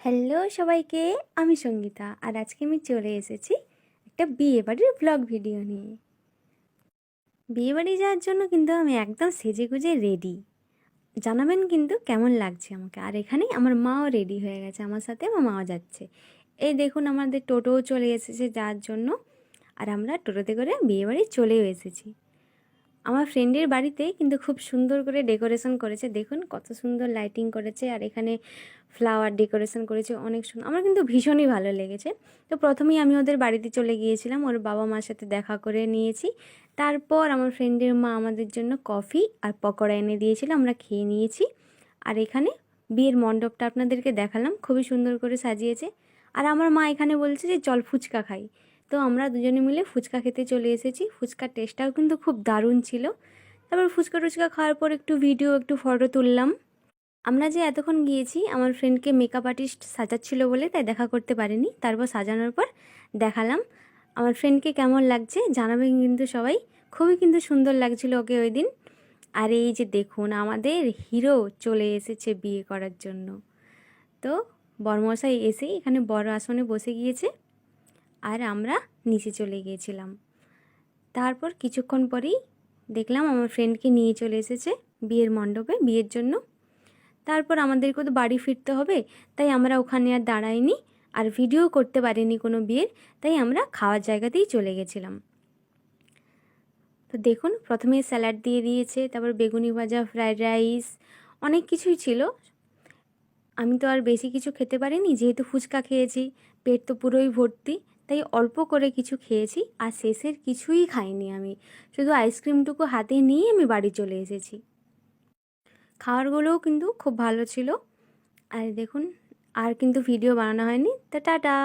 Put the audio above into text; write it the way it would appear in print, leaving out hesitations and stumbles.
Hello সবাইকে, আমি সঙ্গীতা। আর আজকে আমি চলে এসেছি একটা বিয়েবাড়ির ব্লগ ভিডিও নিয়ে। বিয়েবাড়ি যাওয়ার জন্য কিন্তু আমি একদম সেজেগুজে রেডি। জানাবেন কিন্তু কেমন লাগছে আমাকে। আর এখানেই আমার মাও রেডি হয়ে গেছে, আমার সাথে আমার মাও যাচ্ছে। এই দেখুন, আমাদের টোটোও চলে এসেছে যাওয়ার জন্য। আর আমরা টোটোতে করে বিয়েবাড়ি চলেও এসেছি। আমার ফ্রেন্ডের বাড়িতে কিন্তু খুব সুন্দর করে ডেকোরেশন করেছে। দেখুন কত সুন্দর লাইটিং করেছে, আর এখানে ফ্লাওয়ার ডেকোরেশন করেছে, অনেক সুন্দর। আমার কিন্তু ভীষণই ভালো লেগেছে। তো প্রথমেই আমি ওদের বাড়িতে চলে গিয়েছিলাম, ওর বাবা মার সাথে দেখা করে নিয়েছি। তারপর আমার ফ্রেন্ডের মা আমাদের জন্য কফি আর পকোড়া এনে দিয়েছিল, আমরা খেয়ে নিয়েছি। আর এখানে বিয়ের মণ্ডপটা আপনাদেরকে দেখালাম, খুবই সুন্দর করে সাজিয়েছে। আর আমার মা এখানে বলছে যে চল ফুচকা খাই। তো আমরা দুজনে মিলে ফুচকা খেতে চলে এসেছি। ফুচকার টেস্টটাও কিন্তু খুব দারুণ ছিল। তারপর ফুচকা টুচকা খাওয়ার পর একটু ভিডিও, একটু ফটো তুললাম। আমরা যে এতক্ষণ গিয়েছি, আমার ফ্রেন্ডকে মেকআপ আর্টিস্ট সাজাচ্ছিল বলে তাই দেখা করতে পারিনি। তারপর সাজানোর পর দেখালাম। আমার ফ্রেন্ডকে কেমন লাগছে জানাবেন কিন্তু সবাই। খুবই কিন্তু সুন্দর লাগছিল ওকে ওই দিন। আর এই যে দেখুন, আমাদের হিরো চলে এসেছে বিয়ে করার জন্য। তো বরমশাই এসেই এখানে বড় আসনে বসে গিয়েছে, আর আমরা নিচে চলে গিয়েছিলাম। তারপর কিছুক্ষণ পরেই দেখলাম আমার ফ্রেন্ডকে নিয়ে চলে এসেছে বিয়ের মণ্ডপে বিয়ের জন্য। তারপর আমাদেরকে তো বাড়ি ফিরতে হবে, তাই আমরা ওখানে আর দাঁড়াইনি, আর ভিডিও করতে পারিনি কোনো বিয়ের। তাই আমরা খাওয়ার জায়গাতেই চলে গেছিলাম। তো দেখুন, প্রথমে স্যালাড দিয়ে দিয়েছে, তারপর বেগুনি ভাজা, ফ্রায়েড রাইস, অনেক কিছুই ছিল। আমি তো আর বেশি কিছু খেতে পারিনি, যেহেতু ফুচকা খেয়েছি, পেট তো পুরোই ভর্তি। তাই অল্প করে কিছু খেয়েছি, আর শেষের কিছুই খাইনি আমি। শুধু আইসক্রিমটুকু হাতে নিয়েই আমি বাড়ি চলে এসেছি। খাবারগুলোও কিন্তু খুব ভালো ছিল। আর দেখুন, আর কিন্তু ভিডিও বানানো হয়নি। তো টাটা।